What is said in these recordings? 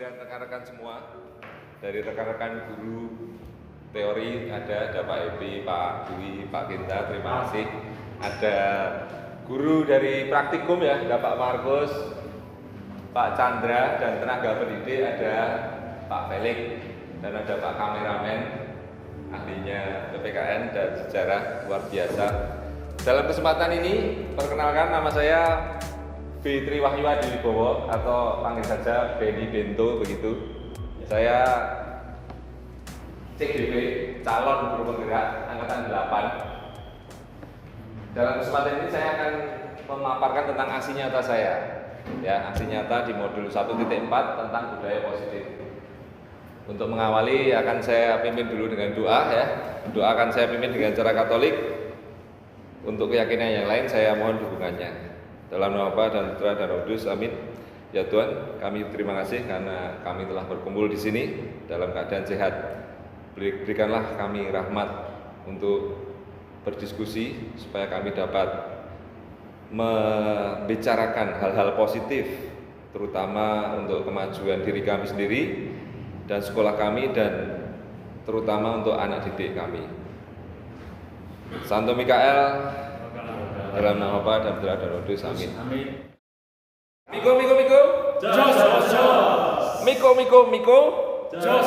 kehadiran rekan-rekan semua, dari rekan-rekan guru teori ada Pak Ebi, Pak Dwi, Pak Kinta, terima kasih. Ada guru dari praktikum ya, ada Pak Markus, Pak Chandra, dan tenaga pendidik ada Pak Felix, dan ada Pak kameramen, ahlinya PPKN dan sejarah luar biasa. Dalam kesempatan ini, perkenalkan nama saya B. Triwahyu Adiwibowo atau panggil saja Benny Bento begitu. Saya CGP, calon guru penggerak angkatan 8. Dalam kesempatan ini saya akan memaparkan tentang aksi nyata saya. Ya, aksi nyata di modul 1.4 tentang budaya positif. Untuk mengawali akan saya pimpin dulu dengan doa ya. Doa akan saya pimpin dengan cara Katolik. Untuk keyakinan yang lain saya mohon dukungannya. Dalam nama Bapa dan Putra dan Roh Kudus, amin. Ya Tuhan, kami terima kasih karena kami telah berkumpul di sini dalam keadaan sehat. Berikanlah kami rahmat untuk berdiskusi supaya kami dapat membicarakan hal-hal positif, terutama untuk kemajuan diri kami sendiri dan sekolah kami, dan terutama untuk anak didik kami. Santo Mikael, dalam nama Bapa dan Putra dan Roh Kudus, amin. Miko. Jos. Miko. Jos.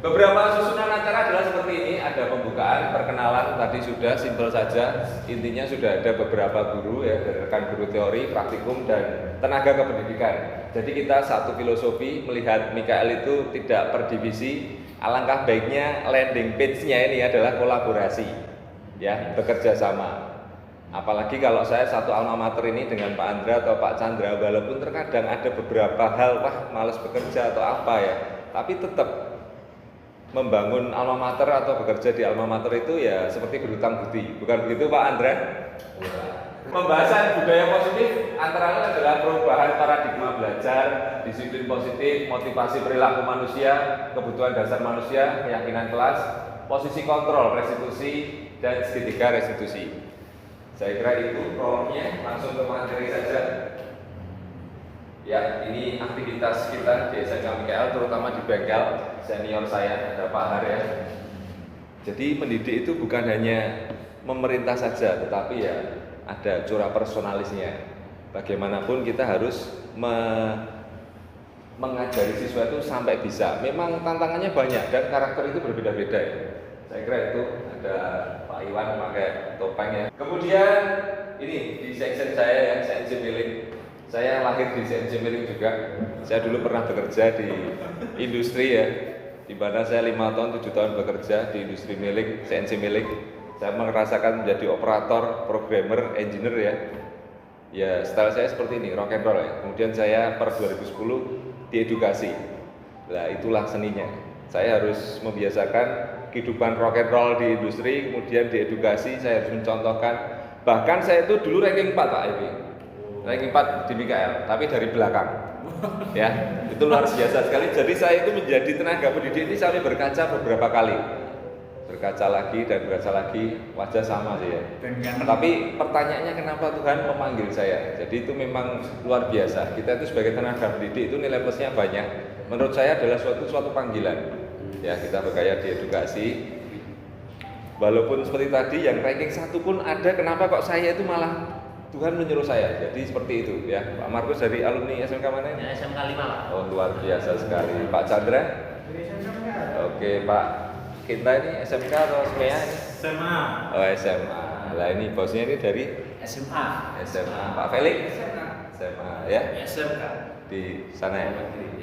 Beberapa susunan acara adalah seperti ini. Ada pembukaan, perkenalan tadi sudah simpel saja. Intinya sudah ada beberapa guru ya, dari rekan guru teori, praktikum, dan tenaga kependidikan. Jadi kita satu filosofi melihat Mikael itu tidak per divisi. Alangkah baiknya landing page-nya ini adalah kolaborasi, ya, bekerja sama. Apalagi kalau saya satu alma mater ini dengan Pak Andra atau Pak Chandra, walaupun terkadang ada beberapa hal, wah males bekerja atau apa ya, tapi tetap membangun alma mater atau bekerja di alma mater itu ya seperti berhutang budi, bukan begitu Pak Andra? Pembahasan budaya positif antara lain adalah perubahan paradigma belajar, disiplin positif, motivasi perilaku manusia, kebutuhan dasar manusia, keyakinan kelas, posisi kontrol, restitusi, dan segitiga restitusi. Saya kira itu prolognya, langsung ke materi saja. Ya, ini aktivitas kita di SMK Mikael, terutama di bengkel senior saya, ada Pak Har ya. Jadi pendidik itu bukan hanya memerintah saja, tetapi ya ada corak personalisnya. Bagaimanapun kita harus mengajari siswa itu sampai bisa. Memang tantangannya banyak dan karakter itu berbeda-beda ya. Saya kira itu ada Pak Iwan pakai topeng ya. Kemudian ini di section saya yang CNC Milling. Saya lahir di CNC Milling juga. Saya dulu pernah bekerja di industri ya, di mana saya 5 tahun 7 tahun bekerja di industri milling, CNC Milling. Saya merasakan menjadi operator, programmer, engineer ya. Ya, style saya seperti ini, rock and roll ya. Kemudian saya per 2010 diedukasi. Nah, itulah seninya. Saya harus membiasakan kehidupan rock and roll di industri, kemudian diedukasi, saya harus mencontohkan. Bahkan saya itu dulu ranking 4 Pak Evi. Ranking 4 di Mikael, tapi dari belakang. Ya, itu luar biasa sekali. Jadi saya itu menjadi tenaga pendidik ini sampai berkaca beberapa kali. Berkaca lagi dan berkaca lagi, wajah sama sih ya. Tapi pertanyaannya kenapa Tuhan memanggil saya? Jadi itu memang luar biasa. Kita itu sebagai tenaga pendidik itu nilai plusnya banyak. Menurut saya adalah suatu panggilan. Ya, kita bergaya di edukasi. Walaupun seperti tadi yang ranking 1 pun ada, kenapa kok saya itu malah Tuhan menyuruh saya? Jadi seperti itu ya. Pak Markus dari alumni SMK mana ini? Ya, SMK 5 Pak. Oh, luar biasa sekali. Pak Chandra? Oke, Pak Kinta ini SMK atau SMEA ini? SMA. Oh, SMA. Lah ini bosnya ini dari SMA. SMA. Pak Felix? SMA ya? SMK. Di sana ya.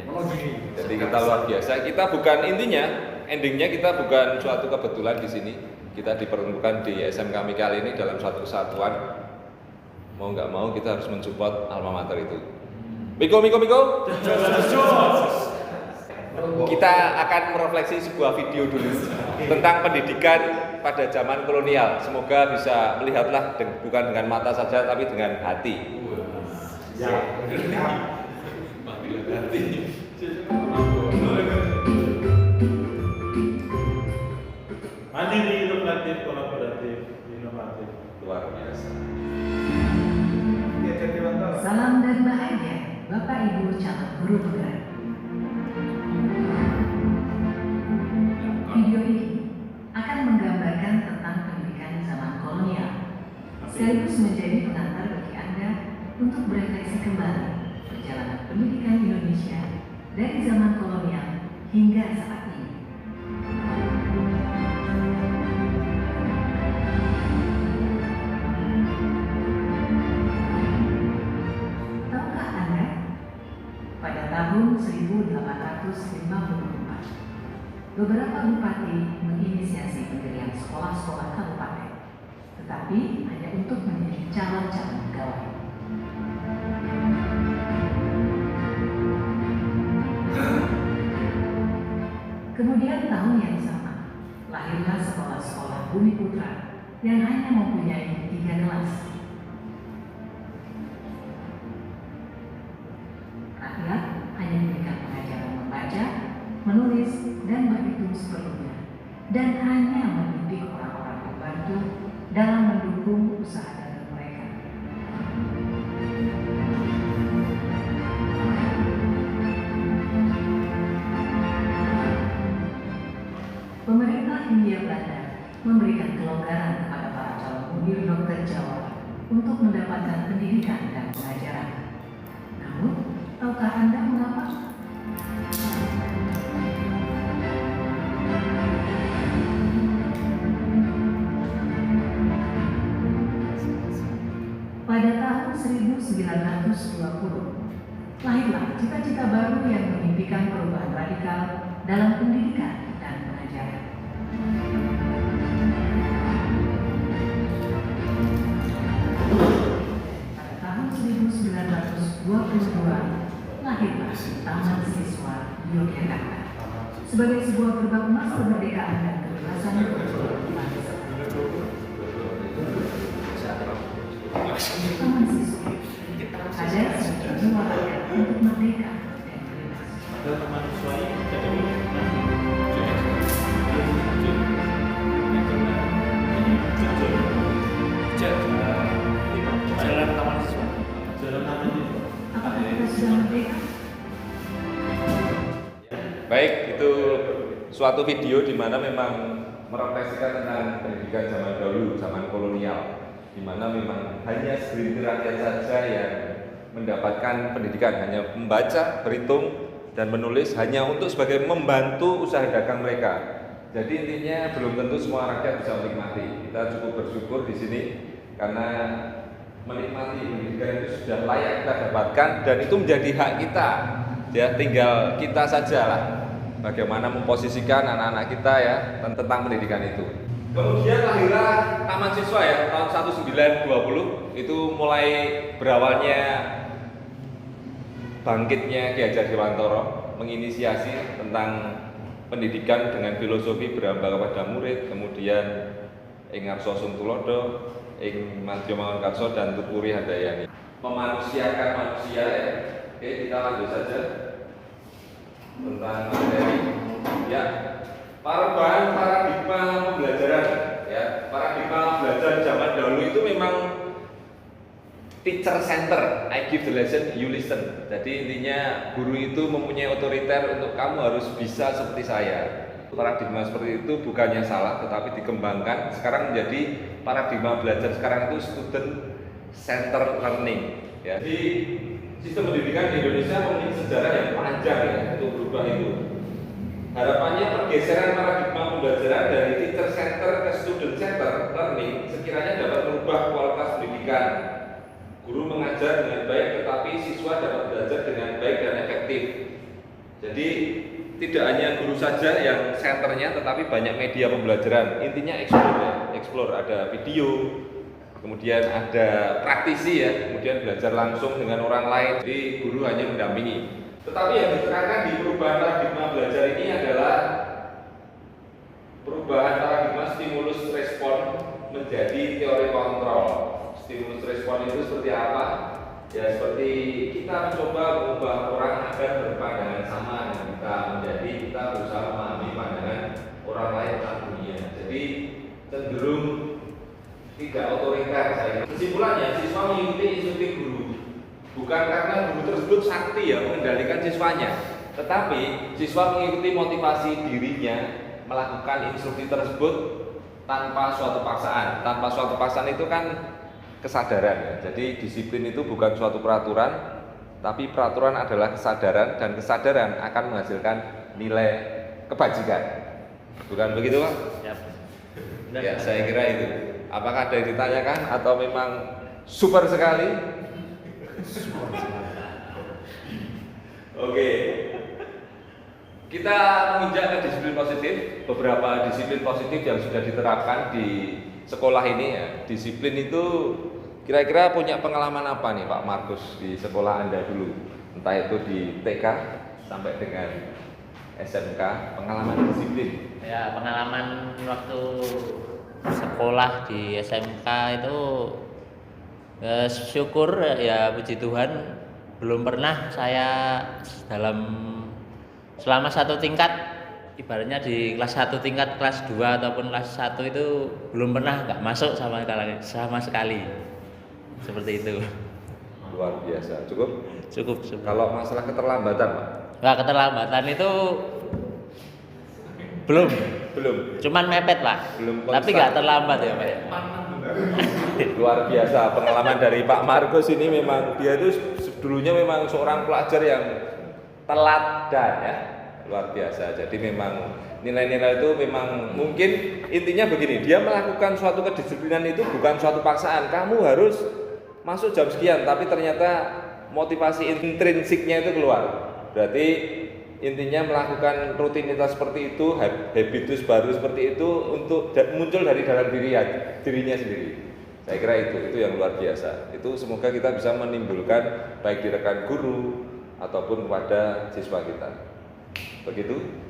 Monogiri. Jadi kita luar biasa. Kita bukan intinya, endingnya kita bukan suatu kebetulan di sini. Kita dipertemukan di SMK Mikael ini dalam suatu kesatuan. Mau nggak mau kita harus mensupport alma mater itu. Miko. Kita akan merefleksi sebuah video dulu tentang pendidikan pada zaman kolonial. Semoga bisa melihatlah bukan dengan mata saja tapi dengan hati. Ya. Mandiri, inovatif, kolaboratif, inovatif. Luar biasa. Salam dan bahagia, Bapak Bapak Ibu calon guru penggerak. Video ini akan menggambarkan tentang pendidikan zaman kolonial, sekaligus menjadi pengantar bagi Anda untuk berefleksi kembali perjalanan pendidikan Indonesia dari zaman kolonial hingga saat ini. Tahukah Anda, pada tahun 1854, beberapa bupati menginisiasi pendirian sekolah-sekolah kabupaten, tetapi hanya untuk menjadi calon-calon pegawai. Kemudian tahun yang sama, lahirlah sekolah-sekolah Bumi Putra yang hanya mempunyai 3 kelas. Rakyat hanya diberikan pengajaran membaca, menulis, dan berhitung seperlunya, dan hanya mendidik orang-orang pembantu dalam mendukung usaha dagang mereka. Pemerintah Hindia Belanda memberikan kelonggaran kepada para calon mudir dokter Jawa untuk mendapatkan pendidikan dan pengajaran. Namun, tahukah Anda mengapa? Pada tahun 1920, lahirlah cita-cita baru yang memimpikan perubahan radikal dalam pendidikan dan pengajaran. Pada tahun 1922, lahirlah Taman Siswa Yogyakarta sebagai sebuah gerbang emas kemerdekaan dan kebebasan berbangsa. Taman Siswa ada sebagai jiwa rakyat untuk merdeka dan bebas. Ada teman siswa yang jadi jalan taman siswa. Jalan taman siswa. Apakah kita sudah merdeka? Baik, itu suatu video di mana memang merefleksikan tentang pendidikan zaman dahulu, zaman kolonial, di mana memang hanya segelintir rakyat saja yang mendapatkan pendidikan, hanya membaca, berhitung, dan menulis hanya untuk sebagai membantu usaha dagang mereka. Jadi intinya belum tentu semua rakyat bisa menikmati. Kita cukup bersyukur di sini karena menikmati pendidikan itu sudah layak kita dapatkan dan itu menjadi hak kita. Ya, tinggal kita sajalah bagaimana memposisikan anak-anak kita ya tentang pendidikan itu. Kemudian lahirlah Taman Siswa ya tahun 1920, itu mulai berawalnya bangkitnya Ki Hajar Dewantara menginisiasi tentang pendidikan dengan filosofi berambang kepada murid, kemudian ing Arso Suntulodo, ing Mantyo Mangunkarso dan Tupuri Handayani. Memanusiakan manusia ya. Oke, kita lanjut saja tentang materi ya. Perubahan paradigma pembelajaran ya. Paradigma belajar zaman dahulu itu memang teacher center, I give the lesson, you listen. Jadi intinya guru itu mempunyai otoriter untuk kamu harus bisa seperti saya. Paradigma seperti itu bukannya salah, tetapi dikembangkan sekarang menjadi paradigma belajar sekarang itu student center learning. Ya. Jadi sistem pendidikan di Indonesia memiliki sejarah yang panjang ya untuk berubah itu. Harapannya pergeseran paradigma pembelajaran dari teacher center ke student center learning sekiranya dapat merubah kualitas pendidikan. Guru mengajar dengan baik, tetapi siswa dapat belajar dengan baik dan efektif. Jadi tidak hanya guru saja yang senternya, tetapi banyak media pembelajaran. Intinya explore ya, explore ada video, kemudian ada praktisi ya, kemudian belajar langsung dengan orang lain. Jadi guru hanya mendampingi. Tetapi yang ditekankan di perubahan paradigma belajar ini adalah perubahan paradigma stimulus respon menjadi teori kontrol. Stimulus respon itu seperti apa? Ya seperti kita mencoba mengubah orang agar berpandangan sama dengan kita, menjadi kita berusaha memahami pandangan orang lain tentang dunia. Jadi cenderung tidak otoriter saya. Kesimpulannya siswa mengikuti instruksi guru. Bukan karena guru tersebut sakti ya mengendalikan siswanya, tetapi siswa mengikuti motivasi dirinya melakukan instruksi tersebut tanpa suatu paksaan. Tanpa suatu paksaan itu kan kesadaran ya. Jadi disiplin itu bukan suatu peraturan, tapi peraturan adalah kesadaran, dan kesadaran akan menghasilkan nilai kebajikan. Bukan begitu, Pak? Ya, saya kira itu. Apakah ada yang ditanyakan atau memang super sekali? Oke. Kita menginjak ke disiplin positif. Beberapa disiplin positif yang sudah diterapkan di sekolah ini ya. Disiplin itu kira-kira punya pengalaman apa nih Pak Markus di sekolah Anda dulu? Entah itu di TK sampai dengan SMK, pengalaman disiplin. Ya, pengalaman waktu sekolah di SMK itu syukur ya, puji Tuhan belum pernah saya selama satu tingkat, ibaratnya di kelas 1 tingkat, kelas 2 ataupun kelas 1 itu belum pernah nggak masuk sama sekali. Seperti itu. Luar biasa. Cukup? Cukup. Kalau masalah keterlambatan, Pak? Nggak, keterlambatan itu belum. Cuman mepet, Pak. Belum konstan. Tapi nggak terlambat ya, Pak. Luar biasa pengalaman dari Pak Markus ini. Memang dia itu dulunya memang seorang pelajar yang teladan ya. Luar biasa. Jadi memang nilai-nilai itu memang mungkin intinya begini, dia melakukan suatu kedisiplinan itu bukan suatu paksaan. Kamu harus masuk jam sekian, tapi ternyata motivasi intrinsiknya itu keluar. Berarti intinya melakukan rutinitas seperti itu, habitus baru seperti itu untuk muncul dari dalam dirinya sendiri. Saya kira itu yang luar biasa. Itu semoga kita bisa menimbulkan baik di rekan guru ataupun kepada siswa kita. Begitu.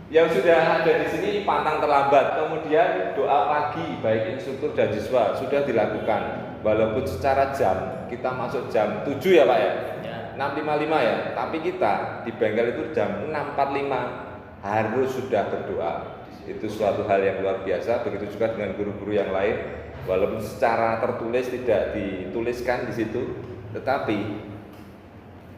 Yang sudah ada di sini pantang terlambat, kemudian doa pagi baik instruktur dan siswa sudah dilakukan. Walaupun secara jam kita masuk jam 7 ya Pak ya. 6.55 ya, tapi kita di bengkel itu jam 6.45 harus sudah berdoa. Itu suatu hal yang luar biasa. Begitu juga dengan guru-guru yang lain. Walaupun secara tertulis tidak dituliskan di situ, tetapi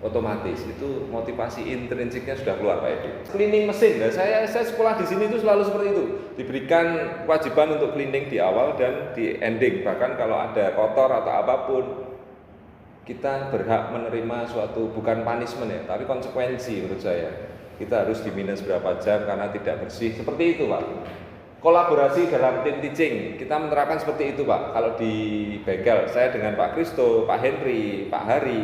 otomatis itu motivasi intrinsiknya sudah keluar Pak Edi. Cleaning mesin, nah, saya sekolah di sini itu selalu seperti itu. Diberikan kewajiban untuk cleaning di awal dan di ending. Bahkan kalau ada kotor atau apapun, kita berhak menerima suatu bukan punishment ya, tapi konsekuensi menurut saya. Kita harus di minus berapa jam karena tidak bersih. Seperti itu Pak. Kolaborasi dalam tim teaching, kita menerapkan seperti itu Pak. Kalau di bengkel, saya dengan Pak Kristo, Pak Henry, Pak Hari,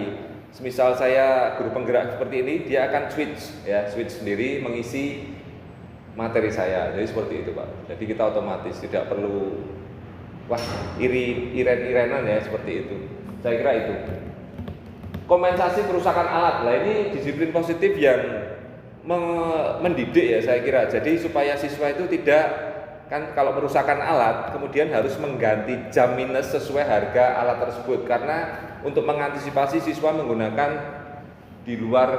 semisal saya guru penggerak seperti ini, dia akan switch sendiri mengisi materi saya. Jadi seperti itu Pak. Jadi kita otomatis tidak perlu iren-irenan ya, seperti itu. Saya kira itu. Kompensasi kerusakan alat. Nah ini disiplin positif yang mendidik ya saya kira. Jadi supaya siswa itu tidak, kan kalau merusakan alat kemudian harus mengganti jam minus sesuai harga alat tersebut, karena untuk mengantisipasi siswa menggunakan di luar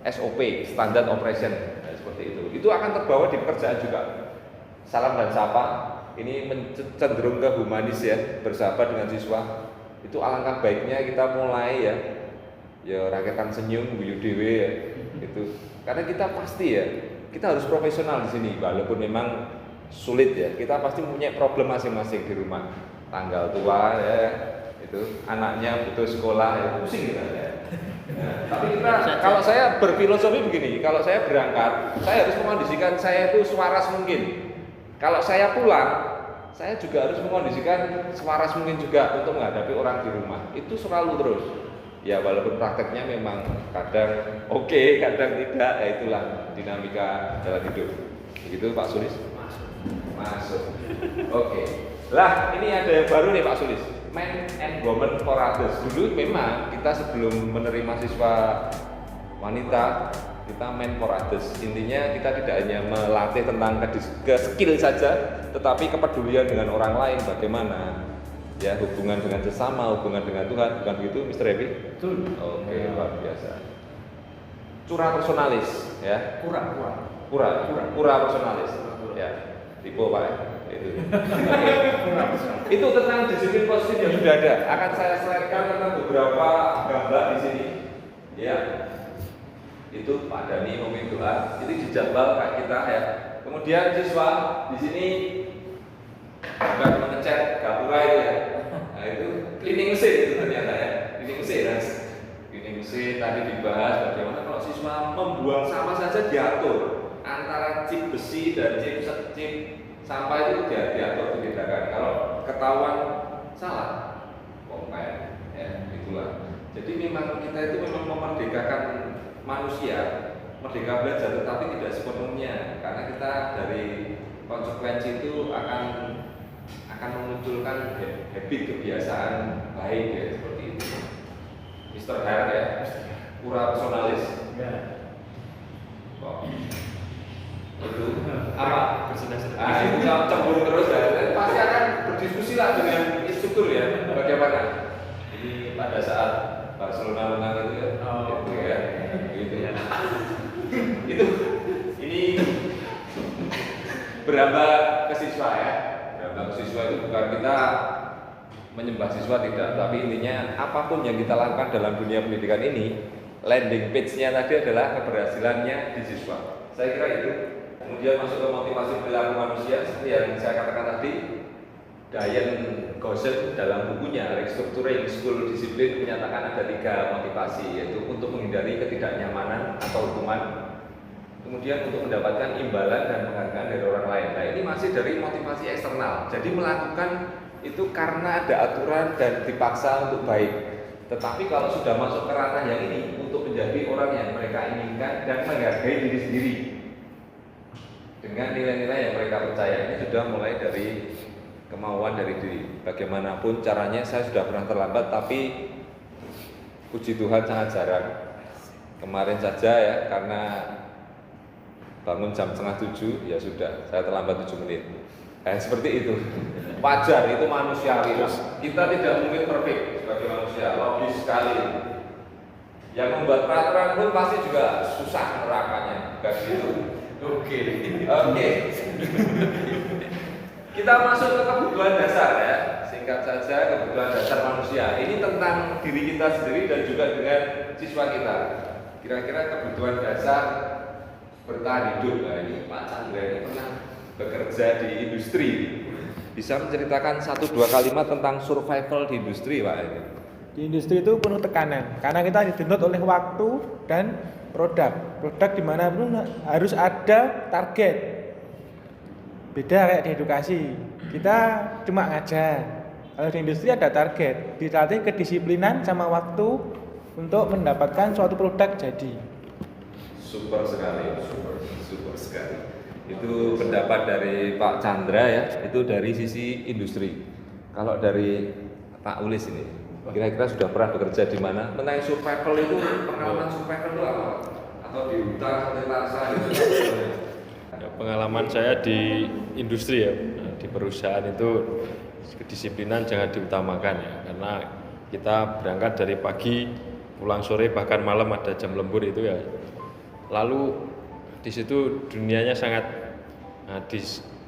SOP, standard operation. Nah, seperti itu akan terbawa di pekerjaan juga. Salam dan sapa ini cenderung ke humanis ya, bersahabat dengan siswa. Itu alangkah baiknya kita mulai ya rakyatkan senyum guyu dewe ya, gitu. Karena kita pasti ya, kita harus profesional di sini walaupun memang sulit ya, kita pasti punya problem masing-masing di rumah. Tanggal tua ya, itu anaknya butuh sekolah ya, pusing kita ya. Tapi kita, kalau saya berfilosofi begini, kalau saya berangkat, saya harus mengondisikan saya itu sewaras mungkin. Kalau saya pulang, saya juga harus mengondisikan sewaras mungkin juga untuk menghadapi orang di rumah. Itu selalu terus. Ya walaupun prakteknya memang kadang oke, kadang tidak, ya itulah dinamika dalam hidup. Begitu Pak Sulis? Masuk. Oke. Lah, ini ada yang baru nih Pak Sulis. Men and Women for Others. Dulu memang kita sebelum menerima siswa wanita, kita men for others. Intinya kita tidak hanya melatih tentang ke skill saja, tetapi kepedulian dengan orang lain bagaimana. Ya, hubungan dengan sesama, hubungan dengan Tuhan, bukan begitu Mr. Happy? Betul. Oke, luar biasa. Cura personalis, ya. Kurang. Pura personalis. Ya, tipe Pak. itu. Itu tentang disiplin positif yang sudah ada. Akan saya slide-kan tentang beberapa gambar di sini. Ya, itu Pak Dani memimpin doa. Itu dijadwal kayak kita ya. Kemudian siswa di sini bukan mengecat gapura itu ya. Nah itu cleaning mesin itu ternyata ya. Cleaning mesin ya. Cleaning mesin tadi dibahas bagaimana kalau siswa membuang sampah saja diatur antara chip besi dan chip sampah itu diatur dibedakan. Kalau ketahuan salah, komplain ya itulah. Jadi memang kita itu memang memerdekakan manusia, merdeka belajar, tetapi tidak sepenuhnya karena kita dari konsekuensi itu akan memunculkan habit kebiasaan baik ya seperti itu. Mr. Har ya, pura personalis. Kok itu apa? Ah, itu cemburu terus ya. Pasti akan berdiskusi lah dengan instruktur ya. Bagaimana? Ini pada saat Barcelona menang itu ya. Gitu ya. Gitu ya. Itu ini berapa ke siswa ya? Berapa ke siswa itu bukan kita menyembah siswa tidak, tapi intinya apapun yang kita lakukan dalam dunia pendidikan ini, landing page-nya tadi adalah keberhasilannya di siswa. Saya kira itu. Kemudian masuk ke motivasi perilaku manusia seperti yang saya katakan tadi. Diane Gosset dalam bukunya Restructuring School Discipline menyatakan ada 3 motivasi, yaitu untuk menghindari ketidaknyamanan atau hukuman, kemudian untuk mendapatkan imbalan dan penghargaan dari orang lain. Nah ini masih dari motivasi eksternal. Jadi melakukan itu karena ada aturan dan dipaksa untuk baik. Tetapi kalau sudah masuk ke ranah yang ini untuk menjadi orang yang mereka inginkan dan menghargai diri sendiri dengan nilai-nilai yang mereka percaya, ini sudah mulai dari kemauan dari diri. Bagaimanapun caranya, saya sudah pernah terlambat, tapi puji Tuhan sangat jarang. Kemarin saja ya, karena bangun jam 6:30 ya sudah, saya terlambat 7 menit. Seperti itu. Wajar, itu manusiawi. Kita tidak mungkin perfect sebagai manusia, logis sekali. Yang membuat peraturan pun pasti juga susah nerakanya, bukan gitu. Oke. Kita masuk ke kebutuhan dasar ya. Singkat saja, kebutuhan dasar manusia. Ini tentang diri kita sendiri dan juga dengan siswa kita. Kira-kira kebutuhan dasar bertahan hidup. Nah ini Pak Chandra ini pernah bekerja di industri. Bisa menceritakan 1-2 kalimat tentang survival di industri, Pak ini? Di industri itu penuh tekanan karena kita dituntut oleh waktu dan produk di mana pun harus ada target. Beda kayak di edukasi, kita cuma ngajar. Kalau di industri ada target, dilatih kedisiplinan sama waktu untuk mendapatkan suatu produk jadi. Super sekali, super sekali. Itu pendapat dari Pak Chandra ya, itu dari sisi industri. Kalau dari Pak Ulis ini, kira-kira sudah pernah bekerja di mana? Mengenai survival itu, pengalaman survival itu apa? Atau di hutan, di rasa gitu? Ya, pengalaman saya di industri ya, di perusahaan itu kedisiplinan jangan diutamakan ya, karena kita berangkat dari pagi, pulang sore bahkan malam ada jam lembur itu ya. Lalu di situ dunianya sangat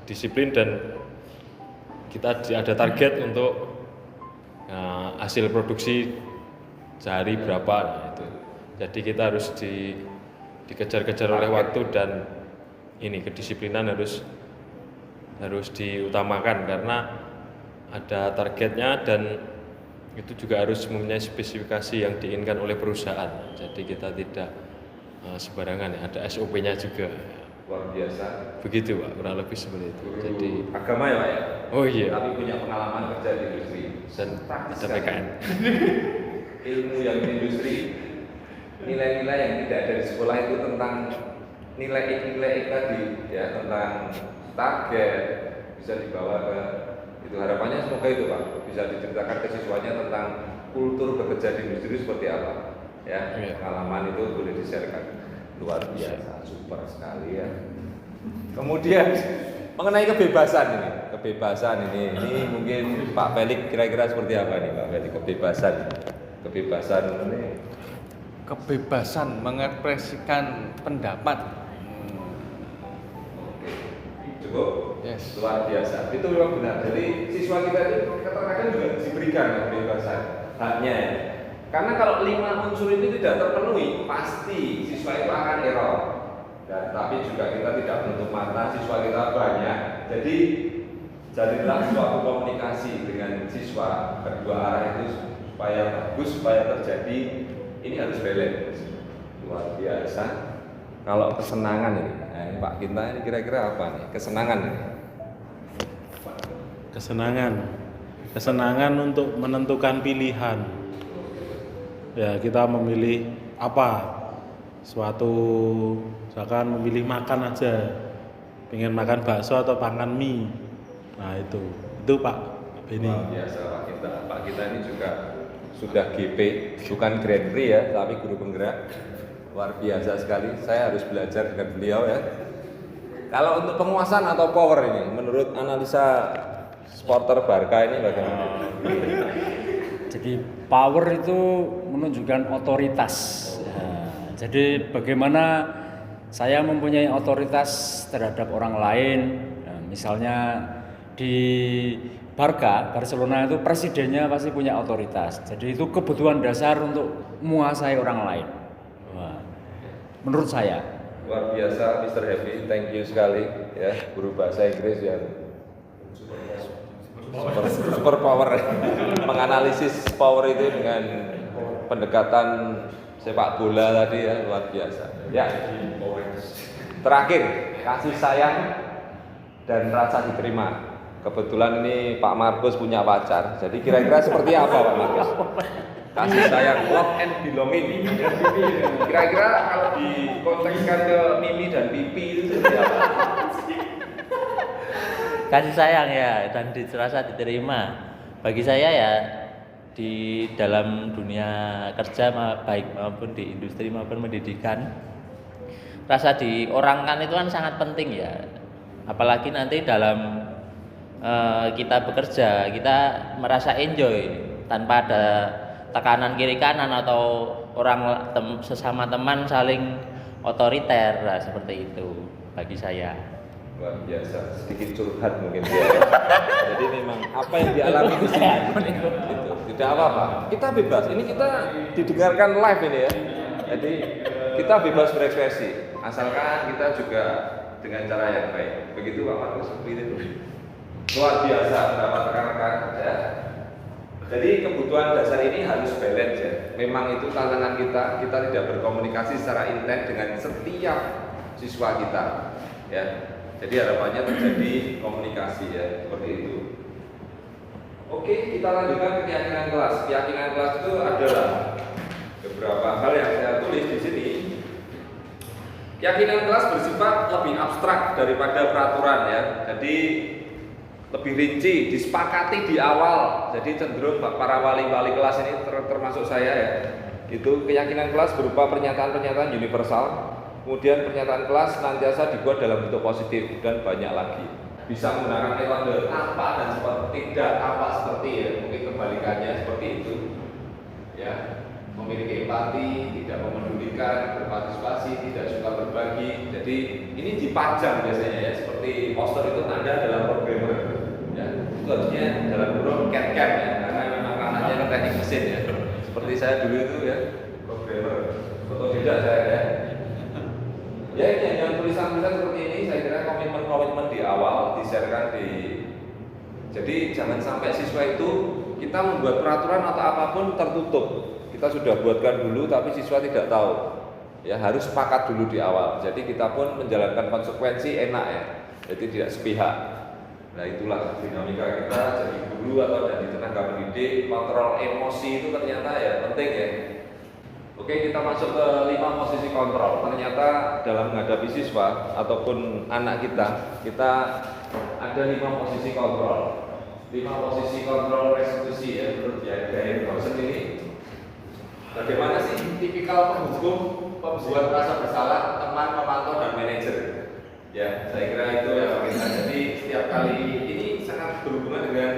disiplin dan kita ada target untuk hasil produksi sehari berapa itu. Jadi kita harus dikejar-kejar oleh waktu dan ini kedisiplinan harus diutamakan karena ada targetnya dan itu juga harus mempunyai spesifikasi yang diinginkan oleh perusahaan. Jadi kita tidak sembarangan ya, ada SOP-nya juga. Luar biasa. Begitu Pak, kurang lebih seperti itu. Guru Jadi agama ya Pak ya? Oh iya. Tapi punya pengalaman kerja di industri. Dan ada PKN. Ilmu yang di industri, nilai-nilai yang tidak ada di sekolah itu tentang nilai tadi ya, tentang target bisa dibawa ke itu. Harapannya semoga itu Pak bisa diceritakan ke siswanya tentang kultur bekerja di industri seperti apa ya. Pengalaman itu boleh di-sharekan. Luar biasa, super sekali ya. Kemudian mengenai kebebasan ini mungkin Pak Felix kira-kira seperti apa nih Pak Felix, kebebasan ini? Kebebasan mengekspresikan pendapat. Oke. Cukup cukup. Yes. Luar biasa. Itu memang benar. Jadi siswa kita itu kadang-kadang juga diberikan kebebasan haknya ya. Karena kalau 5 unsur ini tidak terpenuhi, pasti siswa itu akan error. Dan tapi juga kita tidak menutup mata, siswa kita banyak. Jadi jadilah suatu komunikasi dengan siswa kedua arah itu supaya bagus, supaya terjadi ini harus balance. Luar biasa. Kalau kesenangan ini, nah ini Pak Kinta ini kira-kira apa nih? Kesenangan ini. Kesenangan untuk menentukan pilihan. Ya, kita memilih apa? Suatu misalkan memilih makan aja. Pengen makan bakso atau makan mie. Nah, itu Pak Beni. Luar biasa Pak Kinta. Pak Kinta ini juga sudah GP, bukan Grand Prix ya, tapi guru penggerak. Luar biasa sekali. Saya harus belajar dengan beliau ya. Kalau untuk penguasaan atau power ini, menurut analisa supporter Barca ini bagaimana? Jadi power itu menunjukkan otoritas. Ya, jadi bagaimana saya mempunyai otoritas terhadap orang lain. Nah, misalnya di Barcelona itu presidennya pasti punya otoritas. Jadi itu kebutuhan dasar untuk menguasai orang lain. Wah, menurut saya. Luar biasa Mr. Happy, thank you sekali ya, guru bahasa Inggris yang super power menganalisis power itu dengan pendekatan sepak bola tadi ya, luar biasa ya. Terakhir, kasih sayang dan rasa diterima. Kebetulan ini Pak Markus punya pacar, jadi kira-kira seperti apa Pak Markus? Kasih sayang, love and belonging. Kira-kira kalau dikontekskan ke Mimi dan Pipi itu seperti apa? Kasih sayang ya dan rasa diterima. Bagi saya ya di dalam dunia kerja baik maupun di industri maupun pendidikan, rasa diorangkan itu kan sangat penting ya. Apalagi nanti dalam kita bekerja, kita merasa enjoy tanpa ada tekanan kiri kanan atau sesama teman saling otoriter, nah, seperti itu bagi saya. Luar biasa, sedikit curhat mungkin dia. Jadi memang apa yang dialami di sini itu tidak apa-apa. Kita bebas. Ini kita didengarkan live ini ya. Jadi kita bebas berekspresi, asalkan kita juga dengan cara yang baik. Begitu Pak Markus, seperti itu. Luar biasa, beberapa rekan-rekan ya. Jadi kebutuhan dasar ini harus balance ya. Memang itu tantangan kita tidak berkomunikasi secara intens dengan setiap siswa kita ya. Jadi harapannya terjadi komunikasi ya, seperti itu. Oke, kita lanjutkan ke keyakinan kelas. Keyakinan kelas itu adalah beberapa hal yang saya tulis di sini. Keyakinan kelas bersifat lebih abstrak daripada peraturan ya. Jadi lebih rinci, disepakati di awal. Jadi cenderung para wali-wali kelas ini termasuk saya ya. Itu keyakinan kelas berupa pernyataan-pernyataan universal. Kemudian pernyataan kelas senantiasa dibuat dalam bentuk positif dan banyak lagi. Bisa menggunakan metode apa dan seperti tidak apa seperti ya. Mungkin kebalikannya seperti itu. Ya, memiliki empati, tidak memedulikan, berpartisipasi, tidak suka berbagi. Jadi ini dipajang biasanya ya, seperti poster itu tanda dalam programmer. Ya, itu harusnya dalam kurung CAD-CAM ya, karena memang anaknya ke teknik mesin ya. Seperti saya dulu itu ya, programmer. Atau tidak saya ya. Ya ini yang tulisan-tulisan seperti ini, saya kira komitmen-komitmen di awal di-sharekan di. Jadi jangan sampai siswa itu kita membuat peraturan atau apapun tertutup. Kita sudah buatkan dulu tapi siswa tidak tahu. Ya harus sepakat dulu di awal. Jadi kita pun menjalankan konsekuensi enak ya. Jadi tidak sepihak. Nah itulah dinamika kita jadi guru atau jadi tenaga pendidik. Kontrol emosi itu ternyata ya penting ya. Oke, kita masuk ke 5 posisi kontrol. Ternyata dalam menghadapi siswa ataupun anak kita ada 5 posisi kontrol. 5 posisi kontrol restitusi ya menurut Gary Dawson ini. Bagaimana sih tipikal penghukum, pembuat rasa bersalah, teman, pemantau, dan manajer? Ya, saya kira itu ya Pak Kinta. Jadi setiap kali ini sangat berhubungan dengan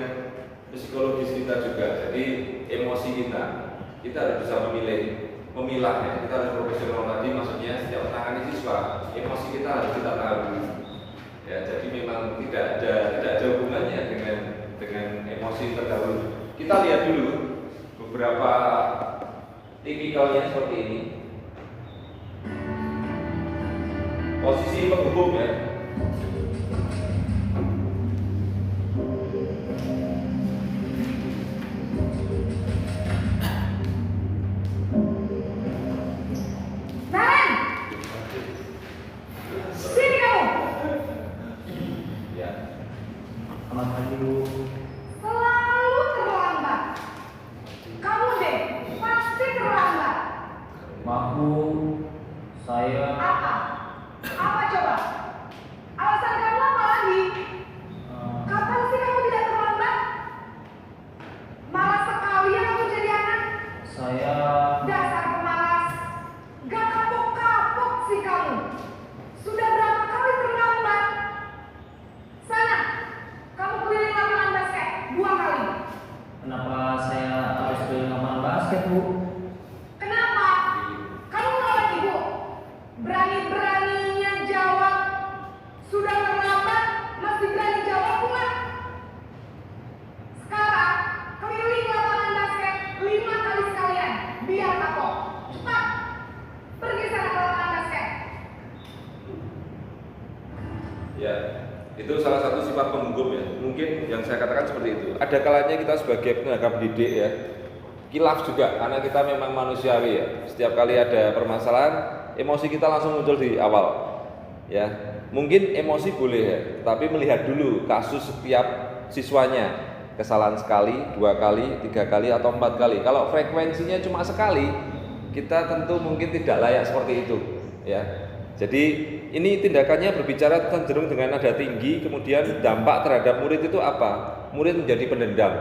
psikologis kita juga. Jadi emosi kita harus bisa memilah ya. Kita harus profesional tadi, maksudnya setiap menangani siswa, emosi kita harus kita tahu. Ya, jadi memang tidak ada hubungannya dengan emosi terdahulu. Kita lihat dulu beberapa tipikalnya seperti ini. Posisi penghubung ya. Naren, sini kamu. Ya. Selalu terlambat. Kamu deh, pasti terlambat. Maaf Bu, saya Apa? Apa coba? Alasan kamu apa lagi? Kapan sih kamu tidak terlambat? Malas sekali ya kamu jadi anak. saya Dasar pemalas. Gak kapok-kapok sih kamu. Sudah berapa kali terlambat? Sana, kamu keliling lapangan basket 2 kali. kenapa saya harus keliling lapangan basket Bu? Kenapa? Kamu melawan ibu. Berani-beraninya jawab. Sudah terlambat, masih berani jawab pula. Sekarang, keliling lapangan basket 5 kali sekalian. Biar kapok. Cepat. Pergi sana ke lapangan basket. Ya, itu salah satu sifat penghubung ya. Mungkin yang saya katakan seperti itu. Ada kalanya kita sebagai tenaga pendidik ya, kilaf juga karena kita memang manusiawi ya. Setiap kali ada permasalahan, emosi kita langsung muncul di awal. Ya, mungkin emosi boleh ya, tapi melihat dulu kasus setiap siswanya. Kesalahan sekali, 2 kali, 3 kali atau 4 kali. Kalau frekuensinya cuma sekali, kita tentu mungkin tidak layak seperti itu. Ya, jadi ini tindakannya berbicara cenderung dengan nada tinggi, kemudian dampak terhadap murid itu apa? Murid menjadi pendendam,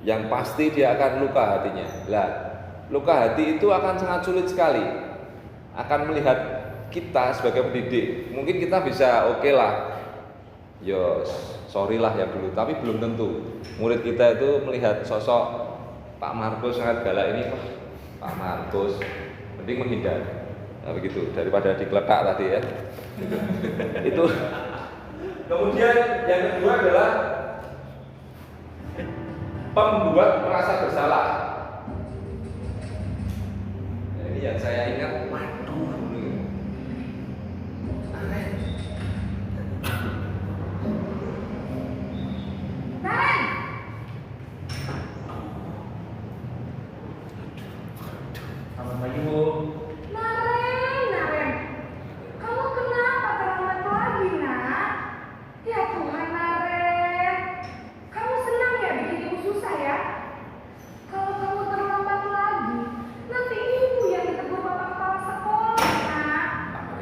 yang pasti dia akan luka hatinya. Lah, luka hati itu akan sangat sulit sekali. Akan melihat kita sebagai pendidik, mungkin kita bisa oke lah, yo sorry lah ya dulu, tapi belum tentu. Murid kita itu melihat sosok Pak Markus sangat galak ini, Pak Markus, mending menghindar. Nah, begitu daripada digeletak tadi ya. Itu. Kemudian yang kedua adalah pembuat merasa bersalah. Nah, ini yang saya ingat. Waduh. Naren! Selamat pagi Bu. Naren, kamu kenapa terlambat lagi, nak? Ya Tuhan, Naren. Kamu senang ya bikin ibu susah ya? Kalau kamu terlambat lagi, nanti ibu yang ditegur bapak kepala sekolah, nak.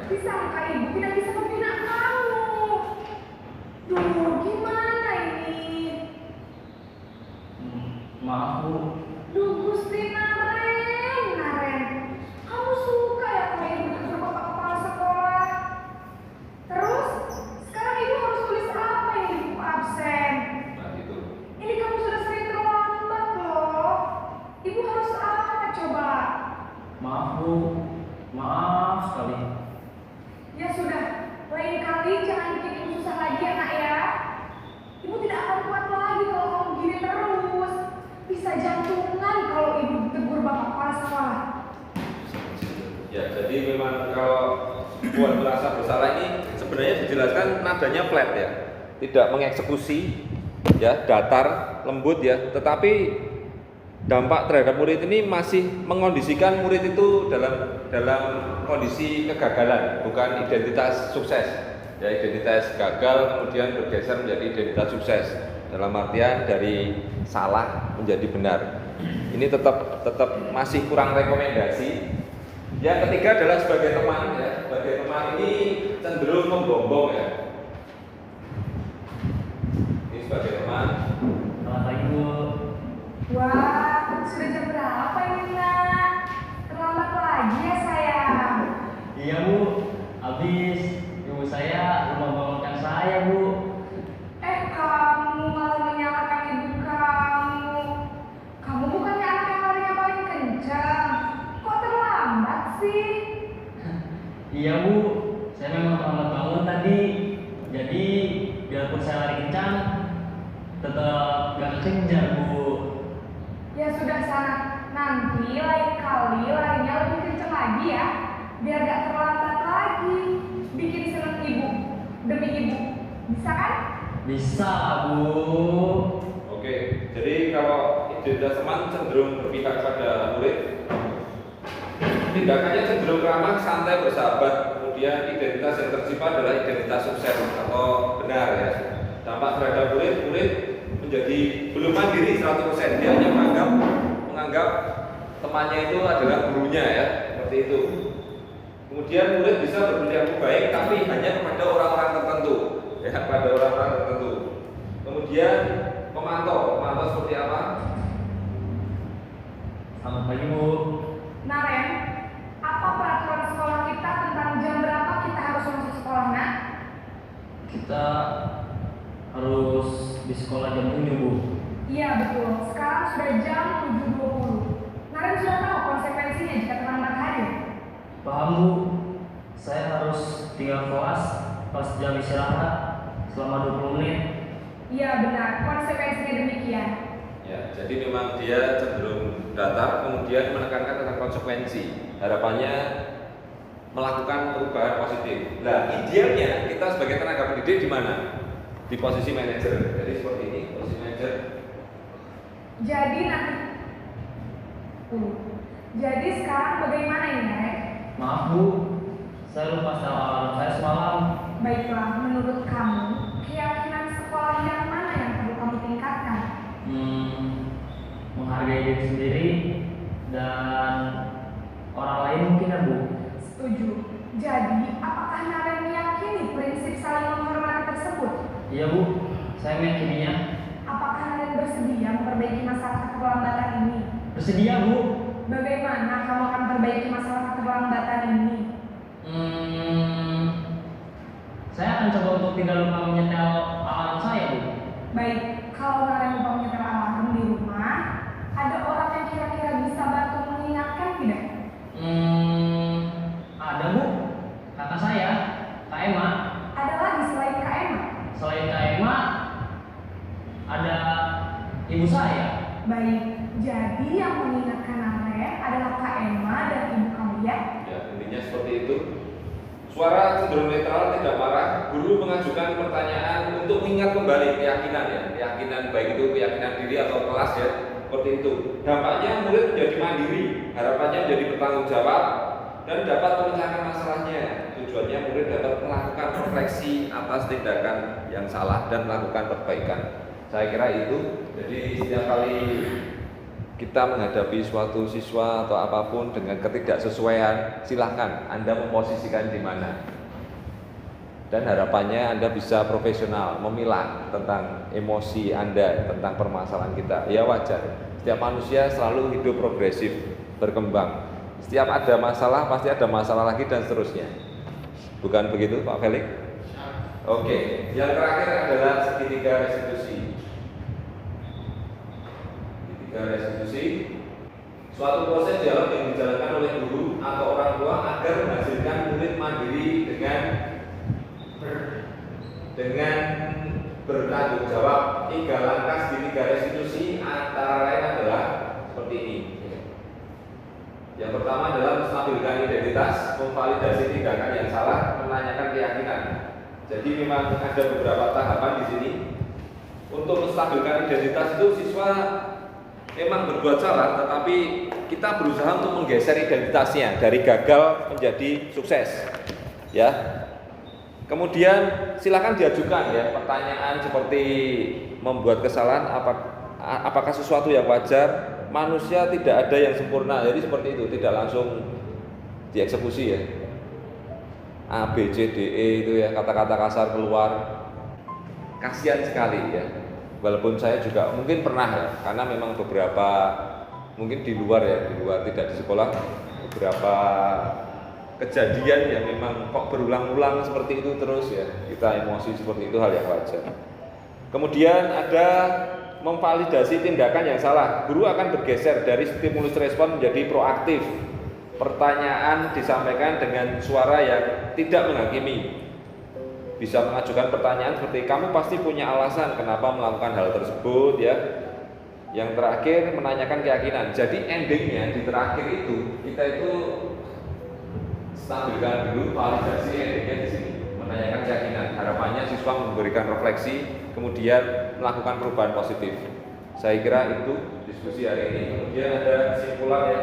Disangka ibu tidak bisa membina kamu. Duh, gimana ini? Maaf Bu. Duh, Gusti Naren. Kamu suka ya kalau ibu ditegur bapak kepala sekolah? Terus, sekarang ibu harus tulis apa ini di buku absen? Nah, gitu. Ini kamu sudah sering terlambat loh. Ibu harus apa coba? Maaf Bu. Maaf sekali. Ya sudah, lain kali jangan bikin ibu susah lagi ya nak ya. Ibu tidak akan kuat lagi kalau kamu gini terus. Bisa jantungan kalau ibu ditegur bapak kepala sekolah. Ya, jadi memang kalau buat merasa bersalah ini sebenarnya dijelaskan nadanya flat ya, tidak mengeksekusi, ya datar, lembut ya, tetapi dampak terhadap murid ini masih mengondisikan murid itu dalam kondisi kegagalan, bukan identitas sukses. Ya, identitas gagal kemudian bergeser menjadi identitas sukses. Dalam artian dari salah menjadi benar. Ini tetap masih kurang rekomendasi. Yang ketiga adalah sebagai teman ya. Sebagai teman ini cenderung membombong ya. Ini sebagai teman. Selamat pagi Bu. Wah, sudah jam berapa ini nak? Terlambat lagi ya sayang. Iya Bu. Habis ibu saya lupa bangunkan saya Bu. Kamu malah menyalahkan ibu kamu. Kamu bukannya anak yang larinya paling kencang. Kok terlambat sih? Iya Bu. Saya memang terlambat bangun tadi. Jadi Bisa, Bu. Oke, jadi kalau identitas teman cenderung berpihak pada murid, tindakannya cenderung ramah, santai, bersahabat. Kemudian identitas yang tercipta adalah identitas sukses atau benar ya. Dampak terhadap murid menjadi belum mandiri 100%. Dia hanya menganggap temannya itu adalah gurunya ya, seperti itu. Kemudian murid bisa berperilaku baik tapi hanya kepada orang-orang tertentu, ya, pada orang-orang tertentu. Kemudian pemantau seperti apa? Selamat pagi, Bu. Naren, apa peraturan sekolah kita tentang jam berapa kita harus masuk sekolah, Nak? Kita harus di sekolah jam 7, Bu. Iya betul, sekarang sudah jam 7.20. Naren sudah tahu konsekuensinya jika terlambat hadir. Paham, Bu. Saya harus tinggal kelas pas jam istirahat selama 20 menit. Iya benar, konsekuensinya demikian. Ya, jadi memang dia cenderung datar, kemudian menekankan tentang konsekuensi. Harapannya melakukan perubahan positif. Nah, idealnya kita sebagai tenaga pendidik di mana? Di posisi manajer. Jadi seperti ini, posisi manajer. Jadi nanti, jadi sekarang bagaimana ini, Naren? Maaf, Bu. Saya lupa setel alarm saya semalam. Baiklah, menurut kamu, keyakinan sekolah yang mana yang perlu kamu tingkatkan? Menghargai diri sendiri dan orang lain mungkin ya, Bu. Setuju. Jadi, apakah Naren meyakini prinsip saling menghormati tersebut? Iya, Bu. Saya meyakininya. Apakah Naren bersedia memperbaiki masalah keterlambatan ini? Bersedia, Bu. Bagaimana kamu akan perbaiki masalah keterlambatan ini? Saya akan coba untuk tidak lupa menyetel alarm saya, Bu. Baik, kalau Naren lupa menyetel alarm di rumah, ada orang yang kira-kira bisa bantu mengingatkan tidak? Ada, Bu. Kakak saya, Kak Emma. Ada lagi selain Kak Emma? Selain Kak Emma, ada ibu saya. Baik, jadi yang mengingatkan Naren adalah Kak Emma dan ibu kamu ya? Ya, intinya seperti itu. Suara cenderung netral, tidak marah. Guru mengajukan pertanyaan untuk mengingat kembali keyakinan ya, keyakinan baik itu keyakinan diri atau kelas ya, seperti itu. Dampaknya murid menjadi mandiri, harapannya menjadi bertanggung jawab dan dapat memecahkan masalahnya. Tujuannya murid dapat melakukan refleksi atas tindakan yang salah dan melakukan perbaikan. Saya kira itu. Jadi setiap kali kita menghadapi suatu siswa atau apapun dengan ketidaksesuaian, silahkan Anda memposisikan di mana. Dan harapannya Anda bisa profesional, memilah tentang emosi Anda, tentang permasalahan kita. Ya wajar, setiap manusia selalu hidup progresif, berkembang. Setiap ada masalah, pasti ada masalah lagi dan seterusnya. Bukan begitu Pak Felix? Oke, yang terakhir adalah segitiga restitusi. Restitusi, suatu proses dialog yang dijalankan oleh guru atau orang tua agar menghasilkan murid mandiri dengan bertanggung jawab. 3 langkah segitiga restitusi antara lain adalah seperti ini. Yang pertama adalah menstabilkan identitas, memvalidasi tindakan yang salah, menanyakan keyakinan. Jadi memang ada beberapa tahapan di sini. Untuk menstabilkan identitas itu siswa memang berbuat salah, tetapi kita berusaha untuk menggeser identitasnya dari gagal menjadi sukses. Ya. Kemudian silakan diajukan ya pertanyaan seperti membuat kesalahan apakah sesuatu yang wajar? Manusia tidak ada yang sempurna. Jadi seperti itu, tidak langsung dieksekusi ya. A, B, C, D, E itu ya kata-kata kasar keluar. Kasihan sekali ya. Walaupun saya juga mungkin pernah ya, karena memang beberapa mungkin di luar tidak di sekolah, beberapa kejadian yang memang kok berulang-ulang seperti itu terus ya, kita emosi seperti itu hal yang wajar. Kemudian ada memvalidasi tindakan yang salah. Guru akan bergeser dari stimulus respon menjadi proaktif. Pertanyaan disampaikan dengan suara yang tidak menghakimi. Bisa mengajukan pertanyaan seperti kamu pasti punya alasan kenapa melakukan hal tersebut ya. Yang terakhir menanyakan keyakinan. Jadi endingnya di terakhir itu kita itu stabilkan dulu validasi endingnya di sini. menanyakan keyakinan. Harapannya siswa memberikan refleksi, kemudian melakukan perubahan positif. Saya kira itu diskusi hari ini. Kemudian ada kesimpulan ya.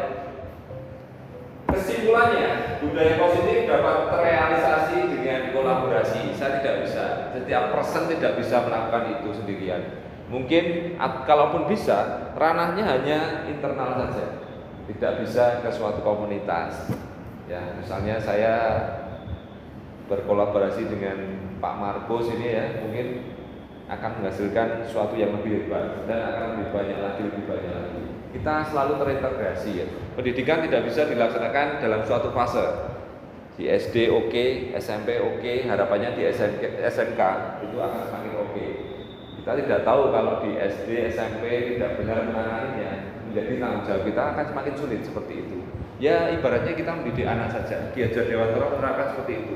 Kesimpulannya, budaya positif dapat terrealisasi dengan kolaborasi. Saya tidak bisa, setiap person tidak bisa melakukan itu sendirian. Mungkin kalaupun bisa, ranahnya hanya internal saja, tidak bisa ke suatu komunitas. Ya, misalnya saya berkolaborasi dengan Pak Markus ini ya, mungkin akan menghasilkan sesuatu yang lebih hebat dan akan lebih banyak lagi. Kita selalu terintegrasi ya. Pendidikan tidak bisa dilaksanakan dalam suatu fase. Di SD oke, SMP oke, harapannya di SMK itu akan semakin oke. Kita tidak tahu kalau di SD, SMP tidak benar menanganinya, menjadi tanggung jawab kita akan semakin sulit seperti itu. Ya ibaratnya kita mendidik anak saja. Ki Hajar Dewantara menerapkan seperti itu.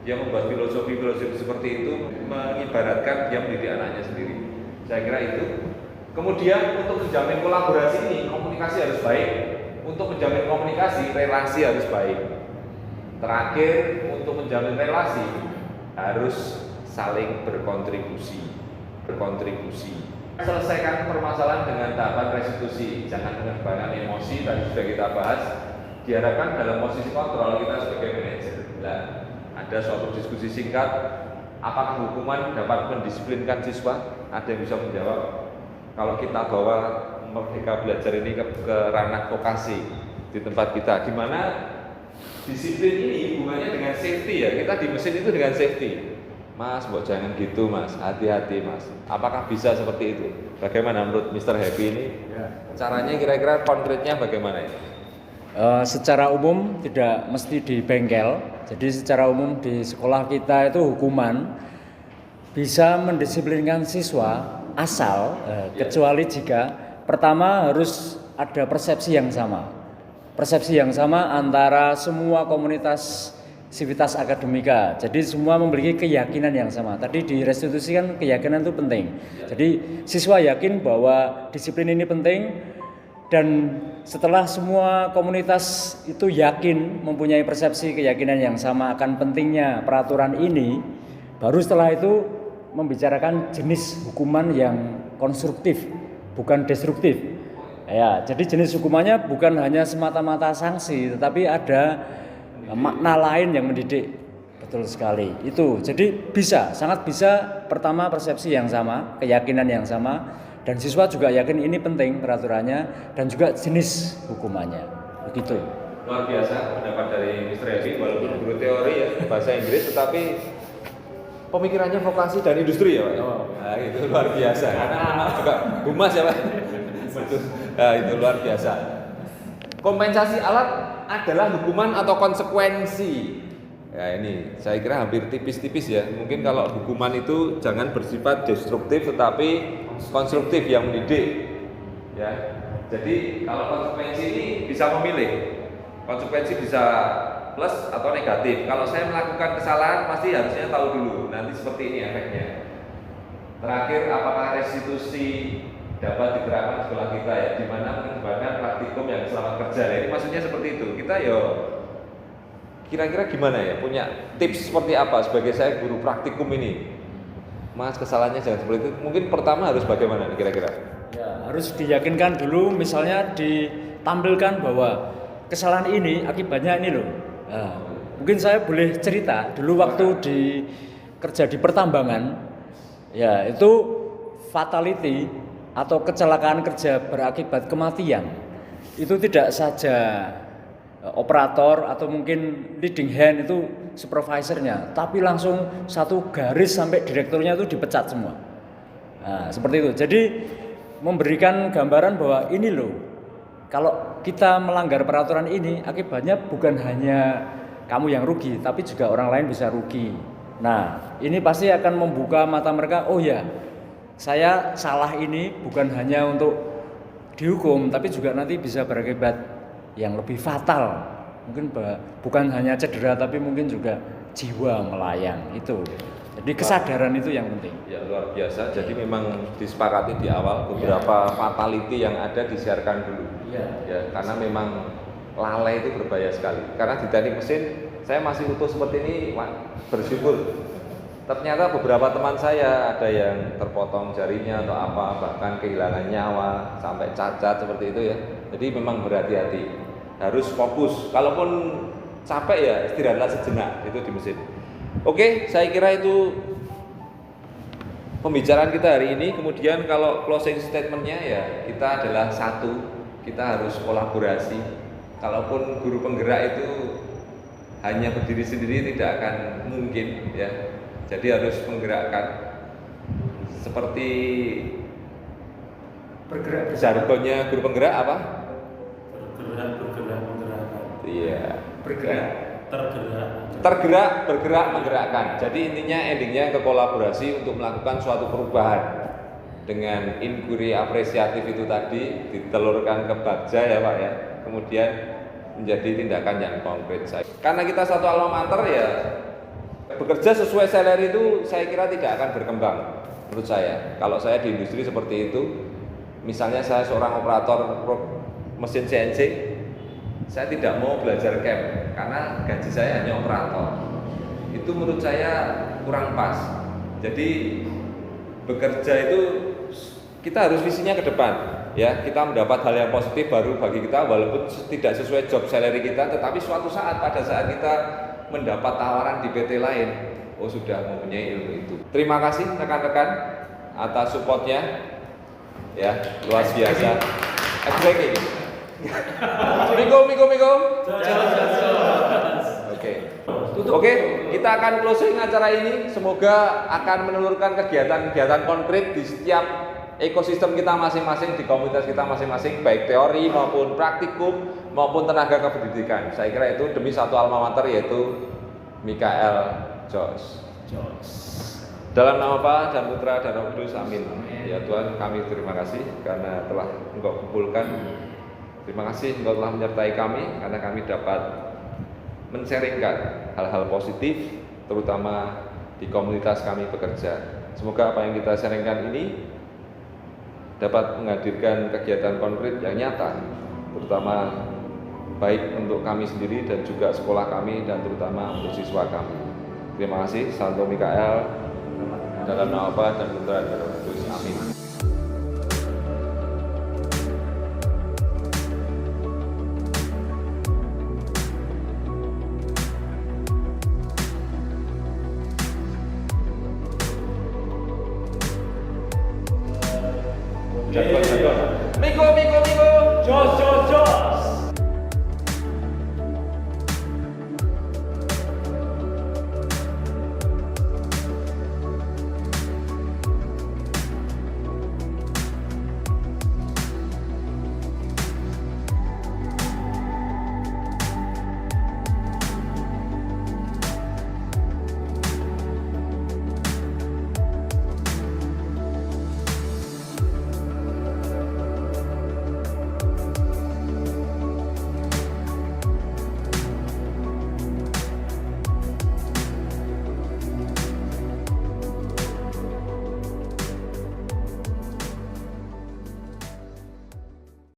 Dia membuat filosofi seperti itu, mengibaratkan dia mendidik anaknya sendiri. Saya kira itu. Kemudian untuk menjamin kolaborasi ini, komunikasi harus baik. Untuk menjamin komunikasi, relasi harus baik. Terakhir, untuk menjamin relasi harus saling berkontribusi. Selesaikan permasalahan dengan tahapan restitusi, jangan dengan emosi. Tadi sudah kita bahas. Diharapkan dalam posisi kontrol kita sebagai manajer. Nah, ada suatu diskusi singkat, apakah hukuman dapat mendisiplinkan siswa? Ada yang bisa menjawab. Kalau kita bawa Merdeka Belajar ini ke ranah vokasi di tempat kita, di mana disiplin ini hubungannya dengan safety ya. Kita di mesin itu dengan safety. Mas, mbok jangan gitu mas, hati-hati mas. Apakah bisa seperti itu? Bagaimana menurut Mr. Happy ini? Caranya kira-kira konkretnya bagaimana ya? Secara umum tidak mesti di bengkel. Jadi secara umum di sekolah kita itu hukuman bisa mendisiplinkan siswa asal kecuali jika pertama harus ada persepsi yang sama antara semua komunitas sivitas akademika. Jadi semua memiliki keyakinan yang sama. Tadi di restitusi kan keyakinan itu penting. Jadi siswa yakin bahwa disiplin ini penting. Dan setelah semua komunitas itu yakin, mempunyai persepsi keyakinan yang sama akan pentingnya peraturan ini, baru setelah itu membicarakan jenis hukuman yang konstruktif, bukan destruktif. Ya, jadi jenis hukumannya bukan hanya semata-mata sanksi, tetapi ada makna lain yang mendidik. Betul sekali. Itu. Jadi bisa, sangat bisa. Pertama persepsi yang sama, keyakinan yang sama. Dan siswa juga yakin ini penting peraturannya dan juga jenis hukumannya. Begitu. Luar biasa pendapat dari Mr. Happy, walaupun guru teori ya bahasa Inggris, tetapi pemikirannya vokasi dan industri ya Pak. Nah, itu luar biasa. Karena memang juga humas ya Pak. Nah, itu luar biasa. Kompensasi alat adalah hukuman atau konsekuensi. Ya ini saya kira hampir tipis-tipis ya. Mungkin kalau hukuman itu jangan bersifat destruktif tetapi konstruktif yang mendidik. Ya. Jadi kalau konsekuensi ini bisa memilih. Konsekuensi bisa plus atau negatif. Kalau saya melakukan kesalahan pasti harusnya tahu dulu nanti seperti ini efeknya. Terakhir, apakah restitusi dapat diterapkan di sekolah kita ya, di mana mengembangkan praktikum yang selamat kerja. Ini maksudnya seperti itu. Kita kira-kira gimana ya, punya tips seperti apa sebagai saya guru praktikum ini? Mas, kesalahannya jangan seperti itu. Mungkin pertama harus bagaimana nih kira-kira? Ya, harus diyakinkan dulu, misalnya ditampilkan bahwa kesalahan ini akibatnya ini loh. Nah, mungkin saya boleh cerita dulu waktu kerja di pertambangan, ya itu fatality atau kecelakaan kerja berakibat kematian. Itu tidak saja operator atau mungkin leading hand itu supervisornya, tapi langsung satu garis sampai direkturnya itu dipecat semua. Nah, seperti itu. Jadi memberikan gambaran bahwa ini loh, kalau kita melanggar peraturan ini akibatnya bukan hanya kamu yang rugi, tapi juga orang lain bisa rugi. Nah, ini pasti akan membuka mata mereka. Oh ya, saya salah ini bukan hanya untuk dihukum, tapi juga nanti bisa berakibat yang lebih fatal, mungkin bukan hanya cedera tapi mungkin juga jiwa melayang itu. Jadi kesadaran itu yang penting. Ya luar biasa. Jadi memang disepakati di awal beberapa fatality yang ada disiarkan dulu. Ya karena memang lalai itu berbahaya sekali. Karena di teknik mesin saya masih utuh seperti ini, bersyukur. ternyata beberapa teman saya ada yang terpotong jarinya atau apa, bahkan kehilangan nyawa sampai cacat seperti itu ya. Jadi memang berhati-hati, harus fokus. Kalaupun capek ya istirahatlah sejenak itu di mesin. Oke, saya kira itu pembicaraan kita hari ini. Kemudian kalau closing statementnya ya kita adalah satu, kita harus kolaborasi. Kalaupun guru penggerak itu hanya berdiri sendiri tidak akan mungkin ya. Jadi harus menggerakkan seperti Bergerak jargonnya guru penggerak apa? Menggerakkan. Iya. bergerak. Bergerak, menggerakkan. Jadi intinya endingnya ke kolaborasi untuk melakukan suatu perubahan dengan inquiry apresiatif itu tadi ditelurkan ke Bagja ya Pak ya. Kemudian menjadi tindakan yang konkret. Karena kita satu alma mater ya, bekerja sesuai salary itu saya kira tidak akan berkembang menurut saya. Kalau saya di industri seperti itu, misalnya saya seorang operator mesin CNC, saya tidak mau belajar camp karena gaji saya hanya operator. Itu menurut saya kurang pas. Jadi bekerja itu kita harus visinya ke depan. Ya, kita mendapat hal yang positif baru bagi kita walaupun tidak sesuai job salary kita, tetapi suatu saat pada saat kita mendapat tawaran di PT lain, oh sudah mempunyai ilmu itu. Terima kasih rekan-rekan atas supportnya, ya luar biasa. Breaking. Miko. Oke, kita akan closing acara ini. Semoga akan menelurkan kegiatan-kegiatan konkret di setiap ekosistem kita masing-masing, di komunitas kita masing-masing, baik teori maupun praktikum maupun tenaga kependidikan. Saya kira itu demi satu alma mater yaitu Mikael Jos. Dalam nama Bapa dan Putra dan Roh Kudus, amin. Ya Tuhan, kami terima kasih karena telah Engkau kumpulkan. Terima kasih Engkau telah menyertai kami karena kami dapat men-sharingkan hal-hal positif terutama di komunitas kami bekerja. Semoga apa yang kita sharingkan ini dapat menghadirkan kegiatan konkret yang nyata, terutama baik untuk kami sendiri dan juga sekolah kami dan terutama untuk siswa kami. Terima kasih, Santo Mikael, dalam nama Bapa dan Putra dan Roh Kudus, amin.